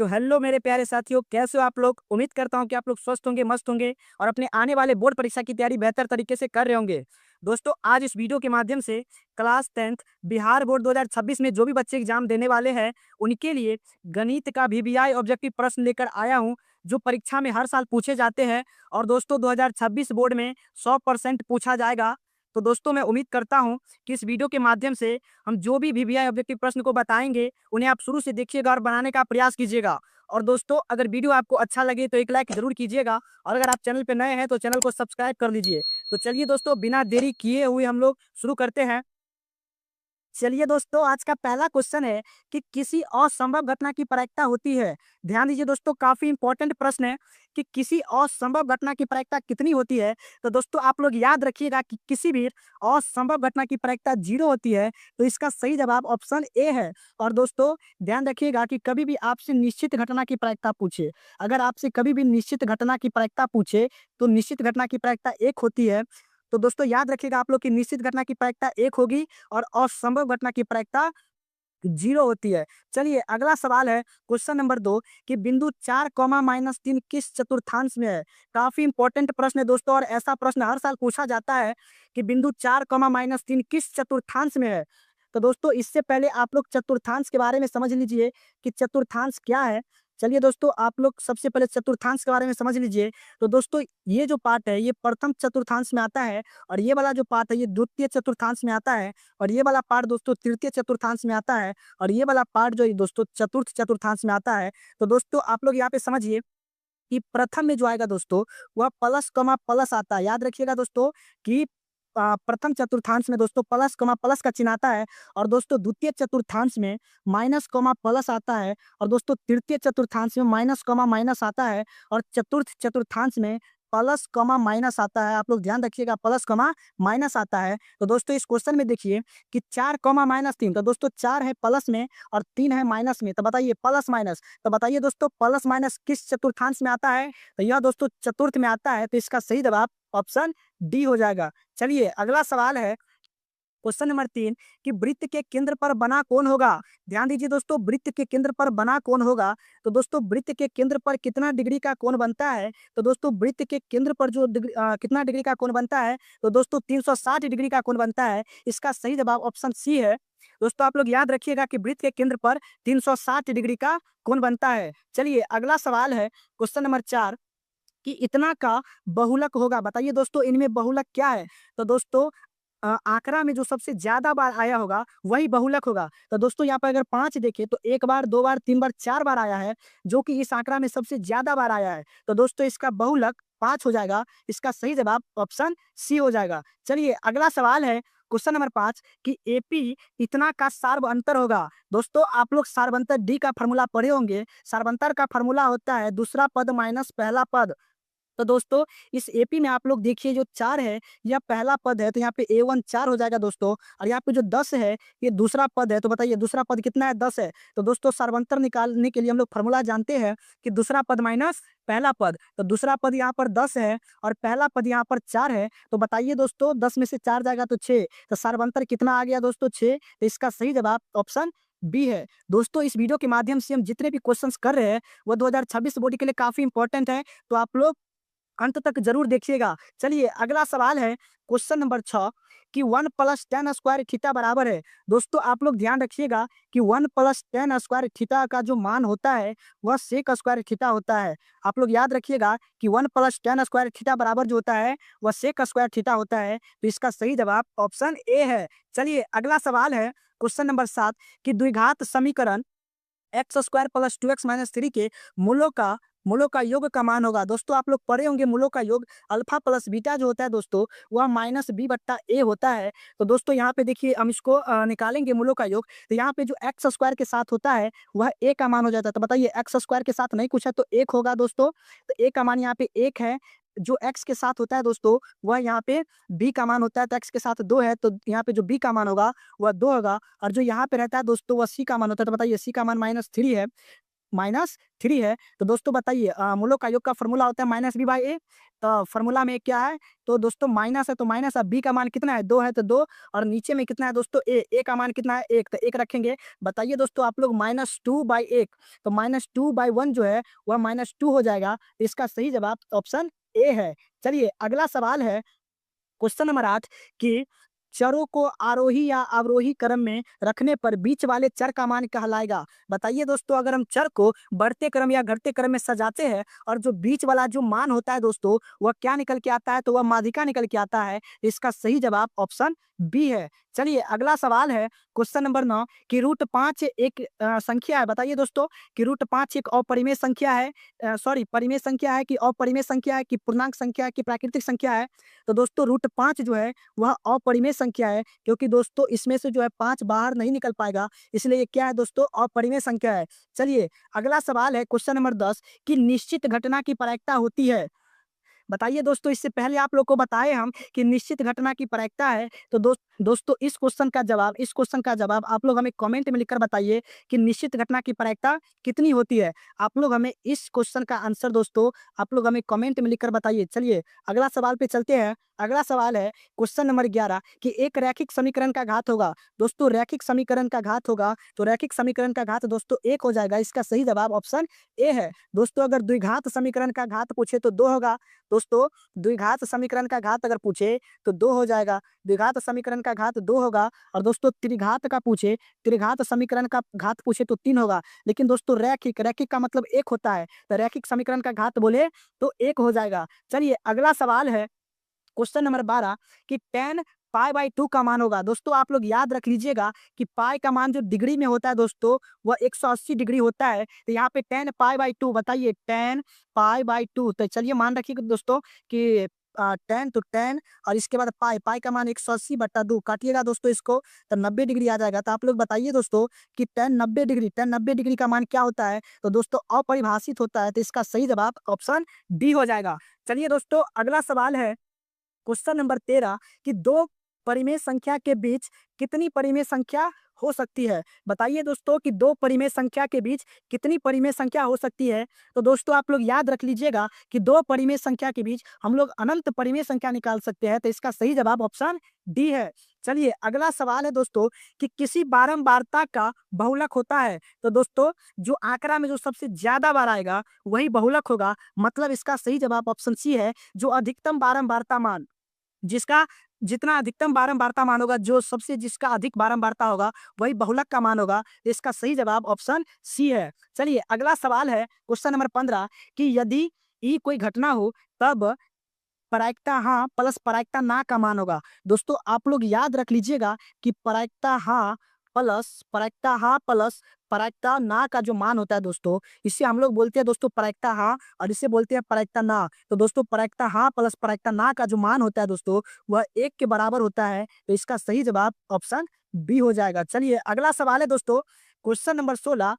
तो हेलो मेरे प्यारे साथियों, कैसे हो आप लोग। उम्मीद करता हूं कि आप लोग स्वस्थ होंगे, मस्त होंगे और अपने आने वाले बोर्ड परीक्षा की तैयारी बेहतर तरीके से कर रहे होंगे। दोस्तों, आज इस वीडियो के माध्यम से क्लास 10th बिहार बोर्ड 2026 में जो भी बच्चे एग्जाम देने वाले हैं उनके लिए गणित का वीवीआई ऑब्जेक्टिव प्रश्न लेकर आया हूं, जो परीक्षा में हर साल पूछे जाते हैं और दोस्तों 2026 बोर्ड में 100% पूछा जाएगा। तो दोस्तों, मैं उम्मीद करता हूं कि इस वीडियो के माध्यम से हम जो भी वीवीआई ऑब्जेक्टिव प्रश्न को बताएंगे उन्हें आप शुरू से देखिएगा और बनाने का प्रयास कीजिएगा। और दोस्तों, अगर वीडियो आपको अच्छा लगे तो एक लाइक जरूर कीजिएगा और अगर आप चैनल पर नए हैं तो चैनल को सब्सक्राइब कर लीजिए। तो चलिए दोस्तों, बिना देरी किए हुए हम लोग शुरू करते हैं। चलिए दोस्तों, आज का पहला क्वेश्चन है कि किसी असंभव घटना की प्रायिकता होती है। ध्यान दीजिए दोस्तों, काफी इंपॉर्टेंट प्रश्न है कि किसी असंभव घटना की प्रायिकता कितनी होती है। तो दोस्तों, आप लोग याद रखिएगा कि किसी भी असंभव घटना की प्रायिकता 0 होती है। तो इसका सही जवाब ऑप्शन ए है। और दोस्तों, ध्यान रखिएगा कि कभी भी आपसे निश्चित घटना की प्रायिकता पूछे, अगर आपसे कभी भी निश्चित घटना की प्रायिकता पूछे तो निश्चित घटना की प्रायिकता 1 होती है। तो दोस्तों, याद रखिएगा आप लोग की निश्चित घटना की प्रायिकता 1 होगी और असंभव घटना की प्रायिकता 0 होती है। चलिए, अगला सवाल है क्वेश्चन नंबर 2 कि बिंदु 4 कॉमा -3 किस चतुर्थांश में है। काफी इंपॉर्टेंट प्रश्न है दोस्तों और ऐसा प्रश्न हर साल पूछा जाता है कि बिंदु 4 कॉमा -3 किस चतुर्थांश में है। तो दोस्तों, इससे पहले आप लोग चतुर्थांश के बारे में समझ लीजिए कि चतुर्थांश क्या है। चलिए दोस्तों, आप लोग सबसे पहले चतुर्थांश के बारे में समझ लीजिए। तो दोस्तों, ये जो पार्ट है ये प्रथम चतुर्थांश में आता है और ये वाला जो पार्ट है ये द्वितीय चतुर्थांश में आता है और ये वाला पार्ट दोस्तों तृतीय चतुर्थांश में आता है और ये वाला पार्ट जो है दोस्तों चतुर्थ चतुर्थांश में आता है। तो दोस्तों, आप लोग यहाँ पे समझिए कि प्रथम में जो आएगा दोस्तों वह प्लस कमा प्लस आता है। याद रखिएगा दोस्तों कि प्रथम चतुर्थांश में दोस्तों प्लस कमा प्लस का चिन्ह आता है और दोस्तों द्वितीय चतुर्थांश में माइनस कमा प्लस आता है और दोस्तों तृतीय चतुर्थांश में माइनस कमा माइनस आता है और चतुर्थ चतुर्थांश में प्लस कमा माइनस आता है। आप लोग ध्यान रखिएगा, प्लस कमा माइनस आता है। तो दोस्तों, इस क्वेश्चन में देखिए कि 4 कमा -3, तो दोस्तों 4 है प्लस में और 3 है माइनस में। तो बताइए प्लस माइनस, तो बताइए दोस्तों प्लस माइनस किस चतुर्थांश में आता है। तो यह दोस्तों चतुर्थ में आता है। तो इसका सही जवाब ऑप्शन डी हो जाएगा। चलिए, अगला सवाल है क्वेश्चन नंबर 3 कि वृत्त के केंद्र पर बना कौन होगा। ध्यान दीजिए दोस्तों, वृत्त के केंद्र पर बना कौन होगा। तो दोस्तों, वृत्त के केंद्र पर कितना डिग्री का कोण बनता है। तो दोस्तों, वृत्त के केंद्र पर जो कितना डिग्री का कोण बनता है। तो दोस्तों 360 डिग्री का कोण बनता है। इसका सही जवाब ऑप्शन सी है। दोस्तों, आप लोग याद रखिएगा कि वृत्त के केंद्र पर 360 डिग्री का कोण बनता है। चलिए, अगला सवाल है क्वेश्चन नंबर 4 कि इतना का बहुलक होगा। बताइए दोस्तों, इनमें बहुलक क्या है। तो दोस्तों, आंकड़ा में जो सबसे ज्यादा बार आया होगा वही बहुलक होगा। तो दोस्तों, यहाँ पर अगर 5 देखें तो 1 बार, 2 बार, 3 बार, 4 बार आया है, जो कि इस आंकड़ा में सबसे ज्यादा बार आया है। तो दोस्तों, इसका बहुलक 5 हो जाएगा। इसका सही जवाब ऑप्शन सी हो जाएगा। चलिए, अगला सवाल है क्वेश्चन नंबर 5 कि एपी इतना का सार्वअंतर होगा। दोस्तों, आप लोग सार्वअंतर डी का फॉर्मूला पढ़े होंगे। सार्वअंतर का फॉर्मूला होता है दूसरा पद माइनस पहला पद। तो दोस्तों, इस एपी में आप लोग देखिए जो 4 है यह पहला पद है, तो यहाँ पे A1 4 हो जाएगा दोस्तों। और यहाँ पे जो 10 है ये दूसरा पद है। तो बताइए दूसरा पद कितना है, 10 है। तो दोस्तों, सार्वंतर निकालने के लिए हम लोग फॉर्मूला जानते हैं कि दूसरा पद माइनस पहला पद। तो दूसरा पद यहाँ पर 10 है और पहला पद यहाँ पर 4 है। तो बताइए दोस्तों, 10 में से 4 जाएगा तो 6। तो सार्वंतर कितना आ गया दोस्तों, 6। तो इसका सही जवाब ऑप्शन बी है। दोस्तों, इस वीडियो के माध्यम से हम जितने भी क्वेश्चंस कर रहे हैं वो 2026 बोर्ड के लिए काफी इंपॉर्टेंट है। तो आप लोग अंत तक जरूर देखिएगा। चलिए, अगला सवाल है क्वेश्चन नंबर 6 कि 1 + tan स्क्वायर थीटा बराबर है। दोस्तों, आप लोग ध्यान रखिएगा कि 1 + tan स्क्वायर थीटा का जो मान होता है वह सेक स्क्वायर थीटा होता है। आप लोग याद रखिएगा कि 1 + tan स्क्वायर थीटा बराबर जो होता है वह सेक स्क्वायर थीटा होता है। तो इसका सही जवाब ऑप्शन ए है। चलिए, अगला सवाल है क्वेश्चन नंबर 7 कि द्विघात समीकरण x² + 2x - 3 के मूलों का योग का मान होगा। दोस्तों, आप लोग पढ़े होंगे मूलों का योग अल्फा प्लस बीटा जो होता है दोस्तों वह -b/a होता है। तो दोस्तों, यहाँ पे देखिए हम इसको निकालेंगे मूलों का योग। तो यहाँ पे जो x² के साथ होता है वह a का मान हो जाता है। तो बताइए x² के साथ नहीं कुछ है तो 1 होगा दोस्तों। तो a का मान यहाँ पे 1 है। जो x के साथ होता है दोस्तों वह यहाँ पे b का मान होता है। तो x के साथ 2 है तो यहाँ पे जो b का मान होगा वह 2 होगा और जो यहाँ पे रहता है दोस्तों वह c का मान होता है। तो बताइए c का मान -3 है। -3 है। तो दोस्तों बताइए मूलों का योग का फॉर्मूला होता है -b/a। तो फॉर्मूला में क्या है, तो दोस्तों माइनस है तो माइनस, अब b का मान कितना है 2 है तो 2, और नीचे में कितना है दोस्तों a का मान कितना है 1, तो 1 रखेंगे। बताइए दोस्तों आप लोग -2/1, तो -2/1 जो है वह -2 हो जाएगा। तो इसका सही जवाब ऑप्शन ए है। चलिए अगला सवाल है क्वेश्चन नंबर 8 कि चरों को आरोही या अवरोही क्रम में रखने पर बीच वाले चर का मान कहलाएगा। बताइए दोस्तों अगर हम चर को बढ़ते क्रम या घटते क्रम में सजाते हैं और जो बीच वाला जो मान होता है दोस्तों वह क्या निकल के आता है, तो वह माध्यिका निकल के आता है। इसका सही जवाब ऑप्शन बी है। चलिए अगला सवाल है क्वेश्चन नंबर 9 कि √5 एक संख्या है। बताइए दोस्तों कि √5 एक अपरिमेय संख्या है, सॉरी परिमेय संख्या है कि अपरिमेय संख्या है कि पूर्णांक संख्या है कि प्राकृतिक संख्या है। तो दोस्तों √5 जो है वह अपरिमेय संख्या है, क्योंकि दोस्तों इसमें से जो है 5 बाहर नहीं निकल पाएगा, इसलिए ये क्या है दोस्तों अपरिमेय संख्या है। चलिए अगला सवाल है क्वेश्चन नंबर 10 कि निश्चित घटना की प्रायिकता होती है। बताइए दोस्तों इससे पहले आप लोग को बताए हम कि निश्चित घटना की प्रायिकता है। तो दोस्तों इस क्वेश्चन का जवाब आप लोग हमें कमेंट में लिखकर बताइए कि निश्चित घटना की प्रायिकता कितनी होती है। आप लोग हमें इस क्वेश्चन का आंसर दोस्तों आप लोग हमें कमेंट में लिखकर बताइए। चलिए अगला सवाल पे चलते हैं। अगला सवाल है क्वेश्चन नंबर 11 कि एक रैखिक समीकरण का घात होगा। दोस्तों रैखिक समीकरण का घात होगा तो रैखिक समीकरण का घात दोस्तों 1 हो जाएगा। इसका सही जवाब ऑप्शन ए है। दोस्तों अगर द्विघात समीकरण का घात पूछे तो 2 होगा। दोस्तों द्विघात समीकरण का घात अगर पूछे तो 2 हो जाएगा, द्विघात समीकरण का घात 2 होगा। और दोस्तों त्रिघात समीकरण का घात पूछे तो 3 होगा। लेकिन दोस्तों रैखिक का मतलब 1 होता है, तो रैखिक समीकरण का घात बोले तो 1 हो जाएगा। चलिए अगला सवाल है क्वेश्चन नंबर 12 कि tan π/2 का मान होगा। दोस्तों आप लोग याद रख लीजिएगा कि पाई का मान जो डिग्री में होता है दोस्तों वह 180 डिग्री होता है। तो यहाँ पे tan π/2 बताइए tan π/2, तो चलिए मान रखिएगा दोस्तों कि tan तो tan और इसके बाद पाई का मान 180/2 काटिएगा दोस्तों इसको तो 90 डिग्री आ जाएगा। तो आप लोग बताइए दोस्तों कि tan 90 डिग्री का मान क्या होता है, तो दोस्तों अपरिभाषित होता है। तो इसका सही जवाब ऑप्शन डी हो जाएगा। चलिए दोस्तों अगला सवाल है क्वेश्चन नंबर 13 कि दो परिमेय संख्या के बीच कितनी परिमेय संख्या हो सकती है। बताइए दोस्तों कि दो परिमेय संख्या के बीच कितनी परिमेय संख्या हो सकती है। तो दोस्तों आप लोग याद रख लीजिएगा कि दो परिमेय संख्या के बीच हम लोग अनंत परिमेय संख्या निकाल सकते हैं। तो इसका सही जवाब ऑप्शन डी है। चलिए अगला सवाल है दोस्तों कि किसी बारंबारता का बहुलक होता है। तो दोस्तों जो आंकड़ा में जो सबसे ज्यादा बार आएगा वही बहुलक होगा। मतलब इसका सही जवाब ऑप्शन सी है, जो अधिकतम बारंबारता मान जिसका जितना अधिकतम बारंबारता मान होगा, जो सबसे जिसका अधिक बारंबारता होगा वही बहुलक का मान होगा। इसका सही जवाब ऑप्शन सी है। चलिए अगला सवाल है क्वेश्चन नंबर 15 कि यदि ई कोई घटना हो तब प्रायिकता हाँ प्लस प्रायिकता ना का मान होगा। दोस्तों आप लोग याद रख लीजिएगा कि प्रायिकता हाँ प्लस प्रायिकता ना का जो मान होता है दोस्तों, इसे हम लोग बोलते हैं दोस्तों प्रायिकता हाँ और इसे बोलते हैं प्रायिकता ना। तो दोस्तों प्रायिकता हाँ प्लस प्रायिकता ना का जो मान होता है दोस्तों वह 1 के बराबर होता है। तो इसका सही जवाब ऑप्शन बी हो जाएगा। चलिए अगला सवाल है दोस्तों क्वेश्चन नंबर 16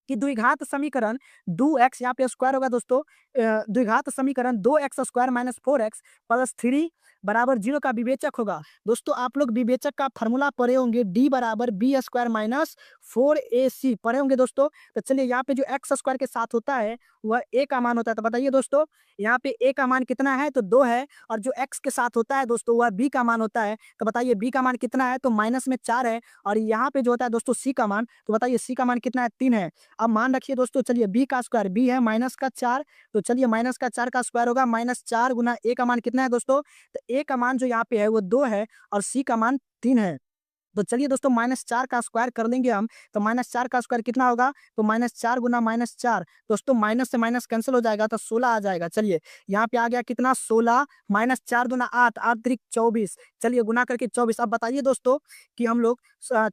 कि द्विघात समीकरण 2x यहाँ पे स्क्वायर होगा दोस्तों, द्विघात समीकरण 2x² - 4x + 3 = 0 का विवेचक होगा। दोस्तों आप लोग विवेचक का फॉर्मूला पढ़े होंगे, d = b² - 4ac पढ़े होंगे दोस्तों। तो चलिए यहाँ पे जो x² के साथ होता है वह a का मान होता है। तो बताइए दोस्तों यहाँ पे a का मान कितना है, तो 2 है, और जो x के साथ होता है दोस्तों वह b का मान होता है। तो बताइए b का मान कितना है, तो माइनस में 4 है, और यहाँ पे जो होता है दोस्तों c का मान, तो बताइए c का मान कितना है, 3 है। अब मान रखिए दोस्तों, चलिए b का स्क्वायर, b है -4, तो चलिए -4 का स्क्वायर होगा -4 गुना a का मान कितना है दोस्तों, तो a का मान जो यहाँ पे है वो 2 है और c का मान 3 है। तो चलिए दोस्तों -4 का स्क्वायर कर लेंगे हम, तो -4 का स्क्वायर कितना होगा, तो -4 गुना -4 दोस्तों माइनस से माइनस कैंसिल हो जाएगा तो 16 आ जाएगा। चलिए यहाँ पे आ गया कितना 16 -4 दूना 8 8 त्रिक 24, चलिए गुना करके 24। अब बताइए दोस्तों कि हम लोग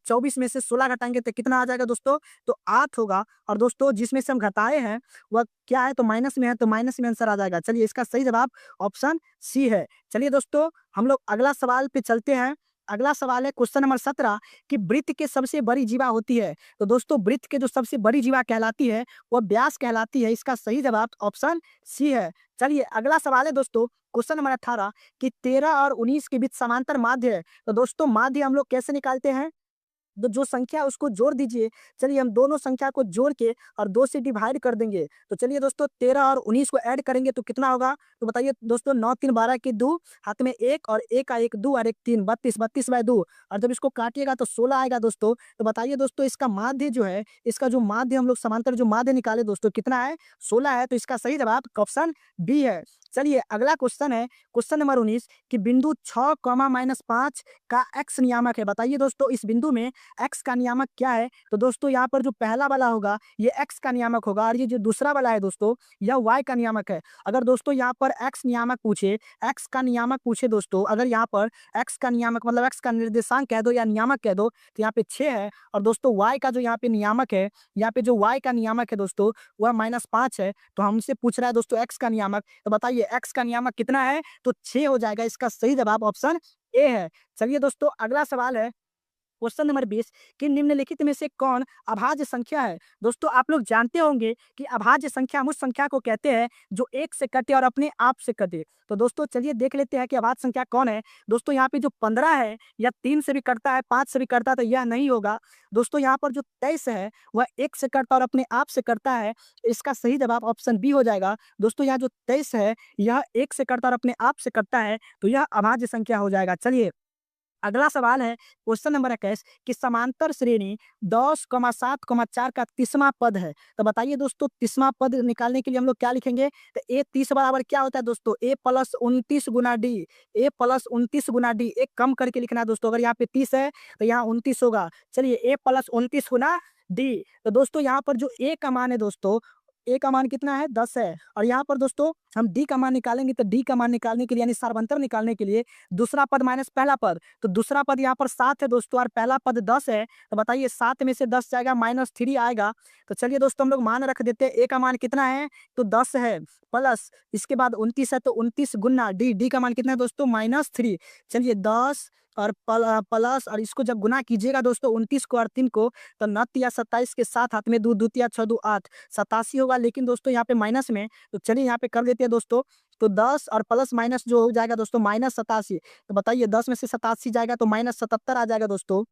24 में से 16 घटाएंगे तो कितना आ जाएगा दोस्तों, तो 8 होगा। और दोस्तों जिसमें से हम घटाए हैं वह क्या है, तो माइनस में है, तो माइनस में आंसर आ जाएगा। चलिए इसका सही जवाब ऑप्शन सी है। चलिए दोस्तों हम लोग अगला सवाल पे चलते हैं। अगला सवाल है क्वेश्चन नंबर 17 कि वृत्त के सबसे बड़ी जीवा होती है। तो दोस्तों वृत्त के जो सबसे बड़ी जीवा कहलाती है वह व्यास कहलाती है। इसका सही जवाब ऑप्शन सी है। चलिए अगला सवाल है दोस्तों क्वेश्चन नंबर 18 कि 13 और 19 के बीच समांतर माध्य है। तो दोस्तों माध्य हम लोग कैसे निकालते हैं, जो संख्या है उसको जोड़ दीजिए। चलिए हम दोनों संख्या को जोड़ के और 2 से डिवाइड कर देंगे। तो चलिए दोस्तों 13 और 19 को ऐड करेंगे तो कितना होगा? तो बताइए दोस्तों, 9 3 12 के 2, हाथ में 1 और 1 का 1 2 और 1 3, 32, 32 बाय 2, और जब इसको काटिएगा तो 16 आएगा दोस्तों। तो बताइए दोस्तों इसका माध्य जो है, इसका जो माध्य हम लोग समांतर जो माध्य निकाले दोस्तों कितना है? 16 है। तो इसका सही जवाब ऑप्शन बी है। चलिए अगला क्वेश्चन है, क्वेश्चन नंबर 19 कि बिंदु 6, -5 का x नियामक है। बताइए दोस्तों इस बिंदु में x का नियामक क्या है? तो दोस्तों यहाँ पर जो पहला वाला होगा ये x का नियामक होगा, और ये जो दूसरा वाला है दोस्तों यह y का नियामक है। अगर दोस्तों यहाँ पर x नियामक पूछे, x का नियामक पूछे दोस्तों, अगर यहाँ पर x का नियामक मतलब x का निर्देशांक कह दो या नियामक कह दो, तो यहाँ पे 6 है। और दोस्तों y का जो यहाँ पे नियामक है, यहाँ पे जो y का नियामक है दोस्तों वह -5 है। तो हमसे पूछ रहा है दोस्तों x का नियामक, तो बताइए x का नियामक कितना है? तो 6 हो जाएगा। इसका सही जवाब ऑप्शन ए है। चलिए दोस्तों अगला सवाल है, क्वेश्चन नंबर 20 कि निम्नलिखित में से कौन अभाज्य संख्या है? दोस्तों आप लोग जानते होंगे कि अभाज्य संख्या उस संख्या को कहते हैं जो 1 से कटे और अपने आप से कटे। तो दोस्तों चलिए देख लेते हैं कि अभाज्य संख्या कौन है। दोस्तों यहाँ पे जो 15 है यह 3 से भी कटता है, 5 से भी कटता है, तो यह नहीं होगा। दोस्तों यहाँ पर जो 23 है वह 1 से कटता और अपने आप से कटता है। इसका सही जवाब ऑप्शन बी हो जाएगा। दोस्तों यहाँ जो 23 है यह 1 से कटता और अपने आप से कटता है, तो यह अभाज्य संख्या हो जाएगा। चलिए अगला सवाल है, क्वेश्चन नंबर 21 कि समांतर श्रेणी 10, 7, 4 का 30वां पद है। तो बताइए दोस्तों 30वां पद निकालने के लिए हम लोग क्या लिखेंगे? तो ए 30 बराबर क्या होता है दोस्तों? ए प्लस 29 गुना डी। ए प्लस 29 गुना डी, एक कम करके लिखना है दोस्तों। अगर यहाँ पे 30 है तो यहाँ 29 होगा। चलिए ए प्लस 29 गुना डी। तो दोस्तों यहाँ पर जो ए का मान है दोस्तों, ए का मान कितना है? 10 है। और यहाँ पर दोस्तों हम डी का मान निकालेंगे, तो डी का मान निकालने के लिए यानी सार्वंतर निकालने के लिए दूसरा पद माइनस पहला पद, तो दूसरा पद यहाँ पर 7 है दोस्तों और पहला पद 10 है। तो बताइए 7 में से 10 जाएगा, -3 आएगा। तो चलिए दोस्तों हम लोग मान रख देते हैं। ए का मान कितना है? तो 10 है, प्लस इसके बाद 29 है, तो 29 गुना डी। डी का मान कितना है दोस्तों? -3। चलिए 10 और प्लस, और इसको जब गुना कीजिएगा दोस्तों 29 को और 3 को, तो 9 या 27 के साथ हाथ में 2 2 या 6 2 8, 87 होगा। लेकिन दोस्तों यहाँ पे माइनस में, तो चलिए यहाँ पे कर देते हैं दोस्तों। तो 10 और प्लस माइनस जो हो जाएगा दोस्तों -87। तो बताइए 10 में से 87 जाएगा तो -77 आ जाएगा दोस्तों।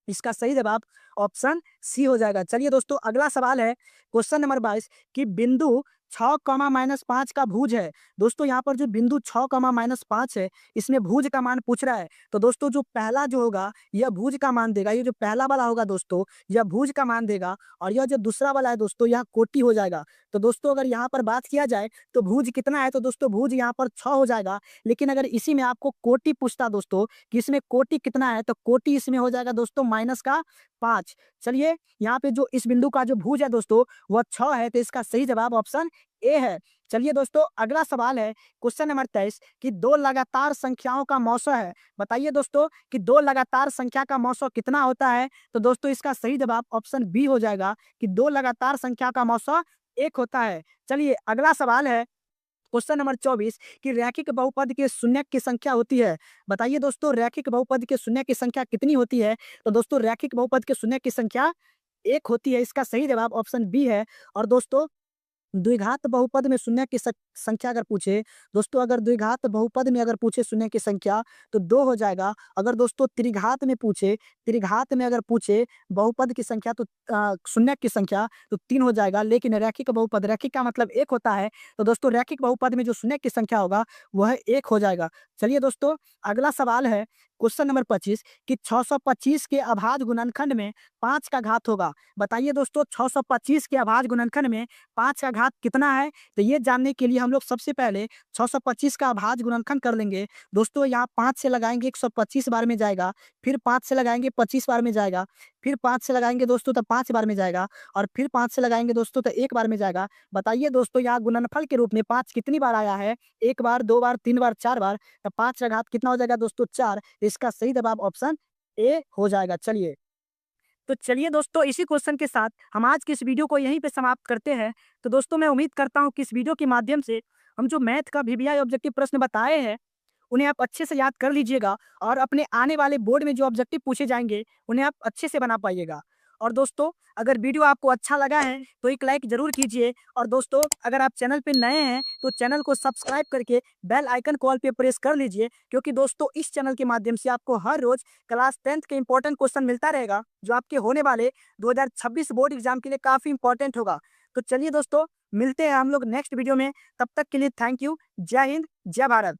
इसका सही जवाब ऑप्शन सी हो जाएगा। चलिए दोस्तों अगला सवाल है, क्वेश्चन नंबर 22 कि बिंदु 6, -5 का भुज है। दोस्तों यहाँ पर जो बिंदु 6, -5 है इसमें भुज का मान पूछ रहा है। तो दोस्तों जो पहला जो होगा यह भुज का मान देगा, ये जो पहला वाला होगा दोस्तों यह भुज का मान देगा, और यह जो दूसरा वाला है दोस्तों यह कोटि हो जाएगा। तो दोस्तों अगर यहाँ पर बात किया जाए तो भुज कितना है? तो दोस्तों भुज यहाँ पर 6 हो जाएगा। लेकिन अगर इसी में आपको कोटि पूछता दोस्तों कि इसमें कोटि कितना है, तो कोटि इसमें हो जाएगा दोस्तों -5। चलिए यहाँ पे जो इस बिंदु का जो भुज है दोस्तों वह 6 है, तो इसका सही जवाब ऑप्शन ए है। चलिए दोस्तों अगला सवाल है, क्वेश्चन नंबर 23 कि 2 लगातार संख्याओं का मौसा है। बताइए दोस्तों कि 2 लगातार संख्या का मौसा कितना होता है? तो दोस्तों इसका सही जवाब ऑप्शन बी हो जाएगा कि 2 लगातार संख्या का मौसा 1 होता है। चलिए अगला सवाल है, क्वेश्चन नंबर 24 कि रैखिक बहुपद के शून्यक की संख्या होती है। बताइए दोस्तों रैखिक बहुपद के शून्यक की संख्या कितनी होती है? तो दोस्तों रैखिक बहुपद के शून्यक की संख्या 1 होती है। इसका सही जवाब ऑप्शन बी है। और दोस्तों द्विघात बहुपद में शून्य की संख्या अगर पूछे दोस्तों, अगर द्विघात बहुपद में अगर पूछे शून्य की संख्या तो 2 हो जाएगा। अगर दोस्तों त्रिघात में पूछे, त्रिघात में अगर पूछे बहुपद की संख्या तो शून्य की संख्या तो 3 हो जाएगा। लेकिन रैखिक बहुपद, रैखिक का मतलब 1 होता है, तो दोस्तों रैखिक बहुपद में जो शून्य की संख्या होगा वह 1 हो जाएगा। चलिए दोस्तों अगला सवाल है, क्वेश्चन नंबर 25 कि 625 के अभाज्य गुणनखंड में 5 का घात होगा। बताइए दोस्तों 625 के अभाज्य गुणनखंड में 5 का घात कितना है? तो ये जानने के लिए हम लोग सबसे पहले 625 का अभाज्य गुणनखंड कर लेंगे। दोस्तों यहाँ 5 से लगाएंगे 125 बार में जाएगा, फिर 5 से लगाएंगे 25 बार में जाएगा, फिर 5 से लगाएंगे दोस्तों तो 5 बार में जाएगा, और फिर 5 से लगाएंगे दोस्तों तो 1 बार में जाएगा। बताइए दोस्तों यहाँ गुणनफल के रूप में 5 कितनी बार आया है? 1 बार, 2 बार, 3 बार, 4 बार। तो 5 का घात कितना हो जाएगा दोस्तों? 4। इसका सही जवाब ऑप्शन ए हो जाएगा। चलिए दोस्तों इसी क्वेश्चन के साथ हम आज की इस वीडियो को यहीं पे समाप्त करते हैं। तो दोस्तों मैं उम्मीद करता हूँ कि इस वीडियो के माध्यम से हम जो मैथ का वीवीआई ऑब्जेक्टिव प्रश्न बताए हैं उन्हें आप अच्छे से याद कर लीजिएगा, और अपने आने वाले बोर्ड में जो ऑब्जेक्टिव पूछे जाएंगे उन्हें आप अच्छे से बना पाइएगा। और दोस्तों अगर वीडियो आपको अच्छा लगा है तो एक लाइक जरूर कीजिए। और दोस्तों अगर आप चैनल पे नए हैं तो चैनल को सब्सक्राइब करके बेल आइकन कॉल पे प्रेस कर लीजिए, क्योंकि दोस्तों इस चैनल के माध्यम से आपको हर रोज क्लास 10th के इंपॉर्टेंट क्वेश्चन मिलता रहेगा, जो आपके होने वाले 2026 बोर्ड एग्जाम के लिए काफी इंपॉर्टेंट होगा। तो चलिए दोस्तों, मिलते हैं हम लोग नेक्स्ट वीडियो में। तब तक के लिए थैंक यू। जय हिंद, जय भारत।